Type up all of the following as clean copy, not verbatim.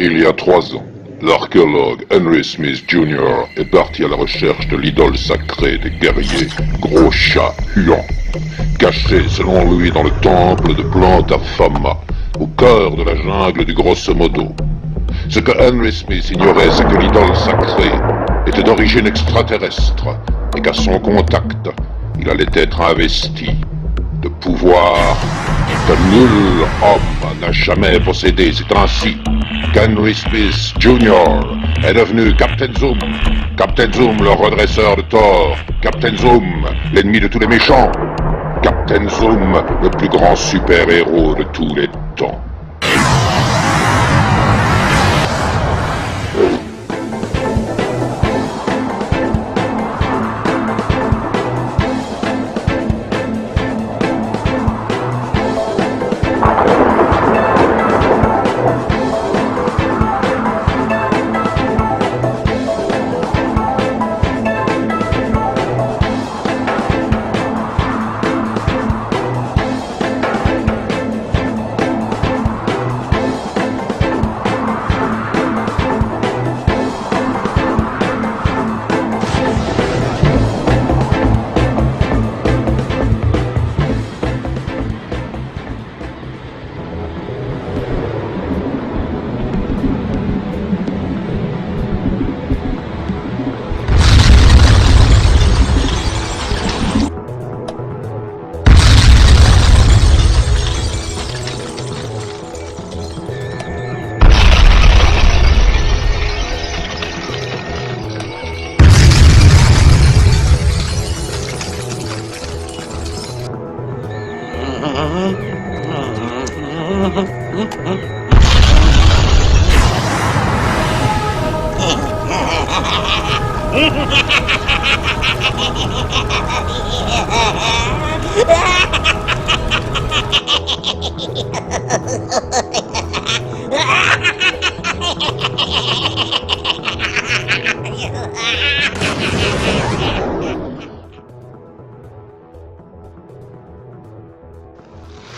Il y a 3 ans, l'archéologue Henry Smith Jr. est parti à la recherche de l'idole sacrée des guerriers, gros chat huant, caché selon lui dans le temple de Planta Fama, au cœur de la jungle du Grosso Modo. Ce que Henry Smith ignorait, c'est que l'idole sacrée était d'origine extraterrestre et qu'à son contact, il allait être investi de pouvoir que nul homme n'a jamais possédé. C'est ainsi qu'Henry Smith Jr. est devenu Captain Zoom. Captain Zoom, le redresseur de tort. Captain Zoom, l'ennemi de tous les méchants. Captain Zoom, le plus grand super-héros de tous les temps.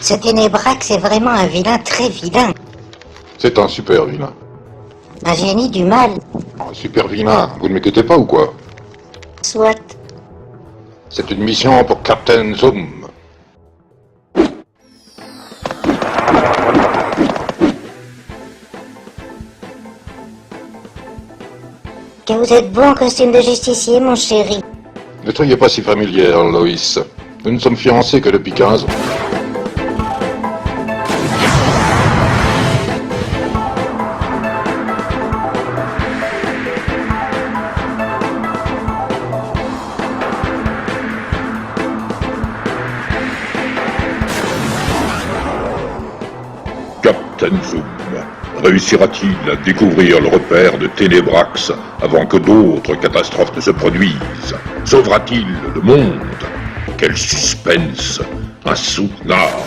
Ce Ténébrax est vraiment un vilain très vilain. C'est un super vilain. Un génie du mal. Un super vilain, vous ne m'écoutez pas ou quoi? Soit. C'est une mission pour Captain Zoom. Que vous êtes beau en costume de justicier, mon chéri. Ne soyez pas si familière, Loïs. Nous ne sommes fiancés que depuis 15 ans. Captain Zoom réussira-t-il à découvrir le repère de Ténébrax avant que d'autres catastrophes ne se produisent? Sauvera-t-il le monde? Quel suspense insoutenable!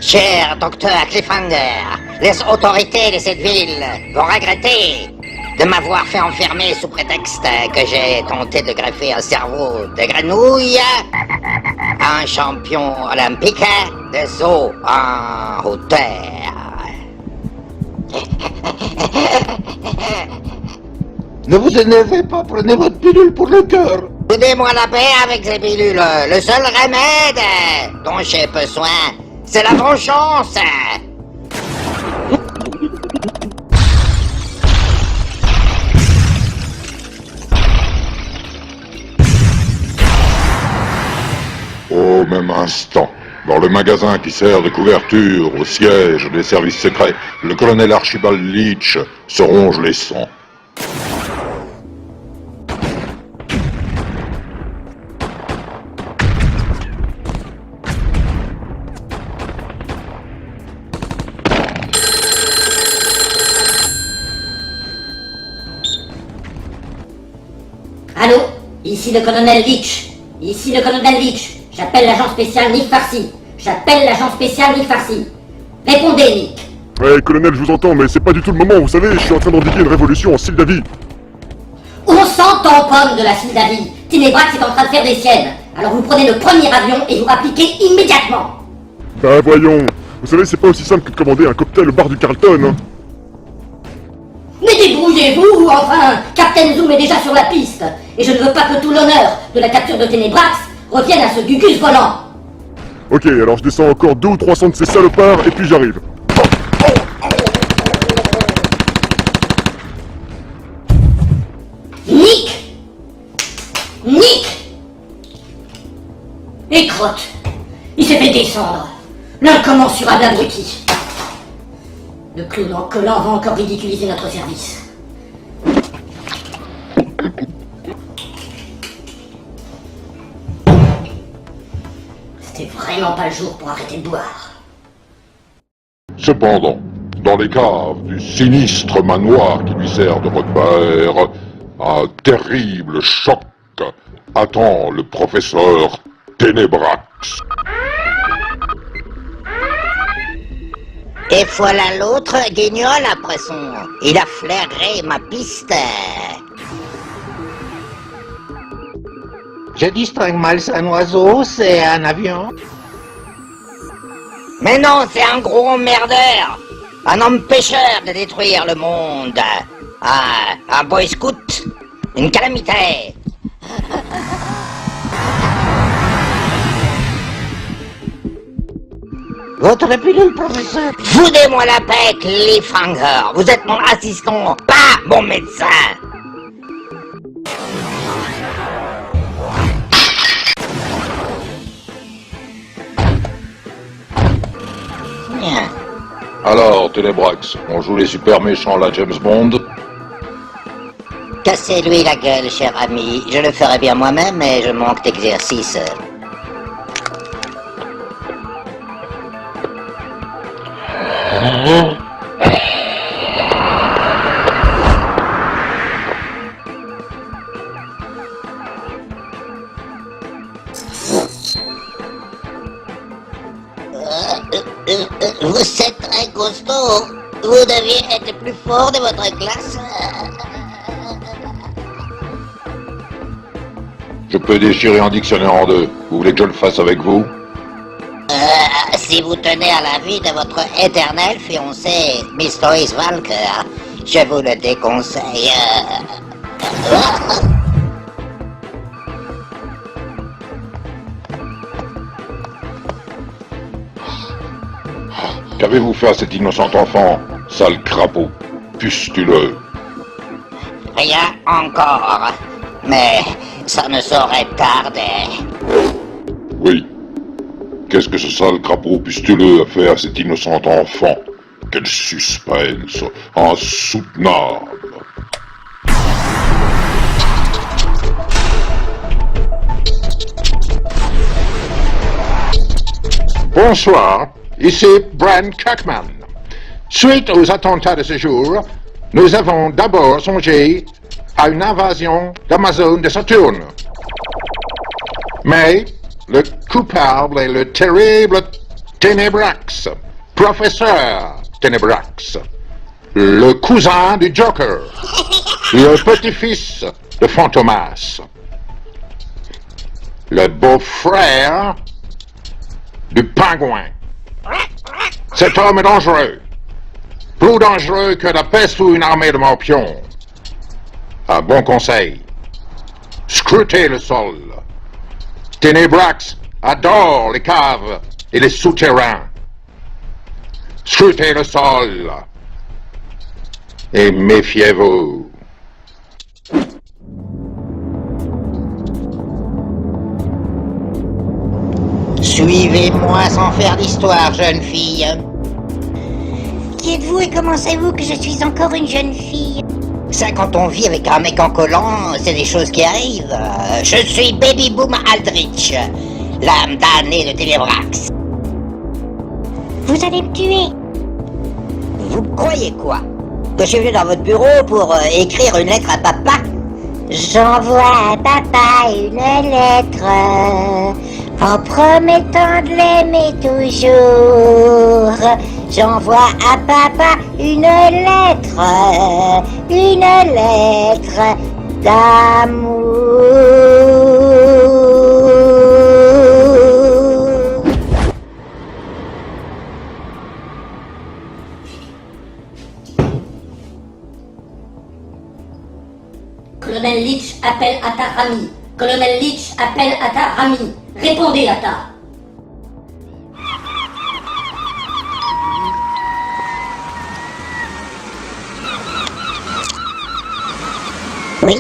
Cher docteur Cliffhanger, les autorités de cette ville vont regretter de m'avoir fait enfermer sous prétexte que j'ai tenté de greffer un cerveau de grenouille à un champion olympique de saut en hauteur. Ne vous énervez pas, prenez votre pilule pour le cœur. Foutez-moi la paix avec ces pilules. Le seul remède dont j'ai besoin, c'est la vengeance. Au même instant, dans le magasin qui sert de couverture au siège des services secrets, le colonel Archibald Leach se ronge les sangs. Allô? Ici le colonel Leach. Ici le colonel Leach. J'appelle l'agent spécial Nick Farsi. J'appelle l'agent spécial Nick Farsi. Répondez, Nick. Ouais, colonel, je vous entends, mais c'est pas du tout le moment, vous savez, je suis en train d'endiguer une révolution en Sildavie. On s'en tamponne de la Sildavie. Ténébrax est en train de faire des siennes. Alors vous prenez le premier avion et vous rappliquez immédiatement. Bah voyons. Vous savez, c'est pas aussi simple que de commander un cocktail au bar du Carlton, hein. Mais débrouillez-vous, enfin! Captain Zoom est déjà sur la piste, et je ne veux pas que tout l'honneur de la capture de Ténébrax revienne à ce Gugus volant! Ok, alors je descends encore 2 ou 300 de ces salopards, et puis j'arrive. Nick! Nick! Et crotte! Il s'est fait descendre! L'incommensurable abruti! Le clown en collant va encore ridiculiser notre service. C'était vraiment pas le jour pour arrêter de boire. Cependant, dans les caves du sinistre manoir qui lui sert de repère, un terrible choc attend le professeur Ténébrax. Et voilà l'autre guignol après son. Il a flairé ma piste. Je distingue mal, c'est un oiseau, c'est un avion. Mais non, c'est un gros emmerdeur. Un homme pêcheur de détruire le monde. Un boy scout. Une calamité. Votre pilule, professeur. Foutez-moi la paix, Cliffhanger. Vous êtes mon assistant, pas mon médecin. Alors, Ténébrax, on joue les super méchants la James Bond? Cassez-lui la gueule, cher ami. Je le ferai bien moi-même, mais je manque d'exercice. Vous êtes très costaud. Vous deviez être plus fort de votre classe. Je peux déchirer un dictionnaire en deux. Vous voulez que je le fasse avec vous? Si vous tenez à la vie de votre éternel fiancé, Miss Lois Walker, je vous le déconseille. Qu'avez-vous fait à cet innocent enfant, sale crapaud, pustuleux? Rien encore, mais ça ne saurait tarder. Oui. Qu'est-ce que ce sale crapaud pustuleux a fait à cet innocent enfant? Quel suspense insoutenable! Bonsoir, ici Bran Kirkman. Suite aux attentats de ce jour, nous avons d'abord songé à une invasion d'Amazon de Saturne. Mais le coupable est le terrible Ténébrax, professeur Ténébrax, le cousin du Joker, le petit-fils de Fantomas, le beau-frère du pingouin. Cet homme est dangereux. Plus dangereux que la peste ou une armée de morpions. Un bon conseil. Scrutez le sol. Ténébrax adore les caves et les souterrains. Scrutez le sol. Et méfiez-vous. Suivez-moi sans faire d'histoire, jeune fille. Qui êtes-vous et comment savez-vous que je suis encore une jeune fille? Ça, quand on vit avec un mec en collant, c'est des choses qui arrivent. Je suis Baby Boom Aldrich, l'âme damnée de Ténébrax. Vous allez me tuer. Vous croyez quoi? Que je suis venu dans votre bureau pour écrire une lettre à papa? J'envoie à papa une lettre en promettant de l'aimer toujours. J'envoie à papa une lettre d'amour. appelle Atta Rami. Colonel Leach appelle Atta Rami. Répondez, Atta. Oui.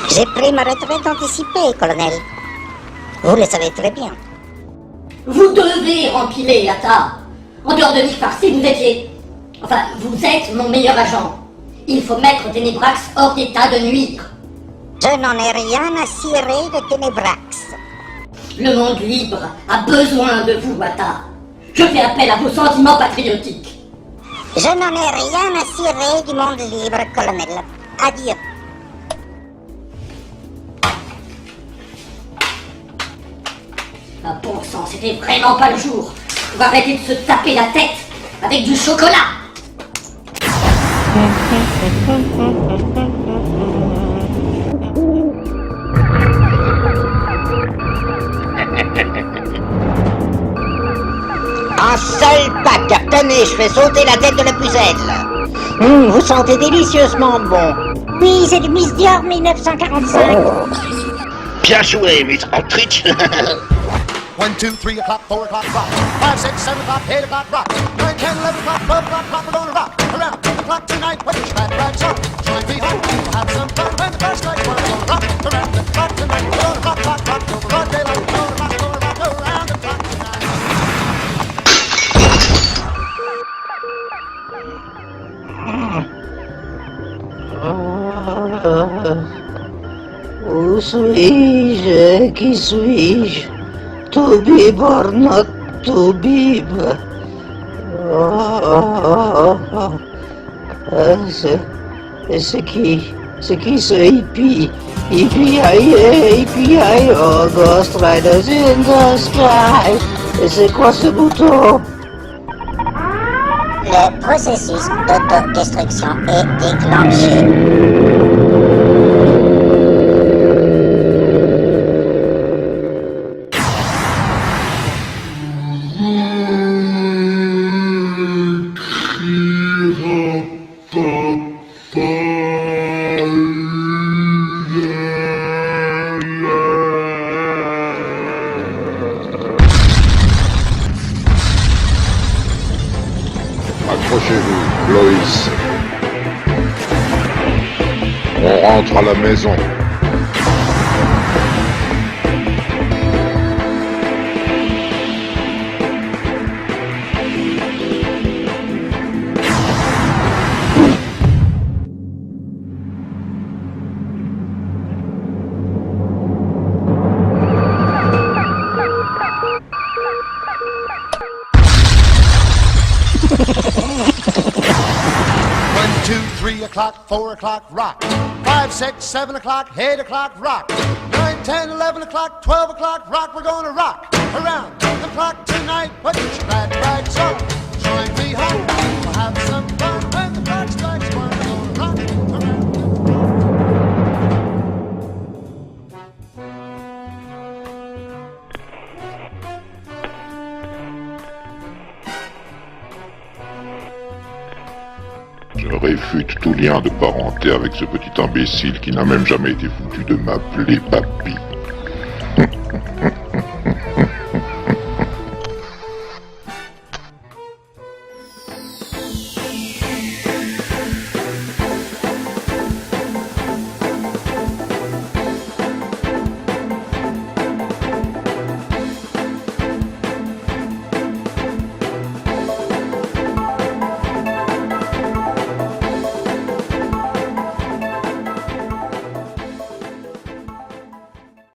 J'ai pris ma retraite anticipée, colonel. Vous le savez très bien. Vous devez empiler, Atta. En dehors de Nick Farsi, vous étiez... Enfin, vous êtes mon meilleur agent. Il faut mettre Ténébrax hors d'état de nuire. Je n'en ai rien à cirer de Ténébrax. Le monde libre a besoin de vous, Atta. Je fais appel à vos sentiments patriotiques. Je n'en ai rien à cirer du monde libre, colonel. Adieu. Ah, bon sang, c'était vraiment pas le jour. On va arrêter de se taper la tête avec du chocolat. Un seul pas, Captain, et je fais sauter la tête de la pucelle. Vous sentez délicieusement bon. Oui, c'est du Miss Dior 1945. Bien joué, Miss Aldrich. 1, 2, 3 o'clock, 4 o'clock, rock. 5, 6, 7 o'clock, 8 o'clock, rock. 9, 10, 11 o'clock, 12 o'clock, rock. We're gonna rock around 10 o'clock tonight. When the bad rides up, join me home, have some fun. When the first light, we're gonna rock around 10 o'clock tonight. We're gonna rock, rock, rock till the broad daylight. We're gonna rock around the clock tonight. Où suis-je? Qui suis-je? Toubib or not Toubib? C'est qui ce hippie? Hippie, oh, Ghost Riders in the sky. Et c'est quoi ce bouton? Le processus d'autodestruction est déclenché. Accrochez-vous, Loïs. On rentre à la maison. Two, 3 o'clock, 4 o'clock, rock. 5, 6, 7 o'clock, 8 o'clock, rock. 9, 10, 11 o'clock, 12 o'clock, rock. We're gonna rock around the clock tonight. Put your glad rags on, join me home. We'll have some fun when the clock strikes one. We're gonna rock around. Je réfute tout lien de parenté avec ce petit imbécile qui n'a même jamais été foutu de m'appeler papy.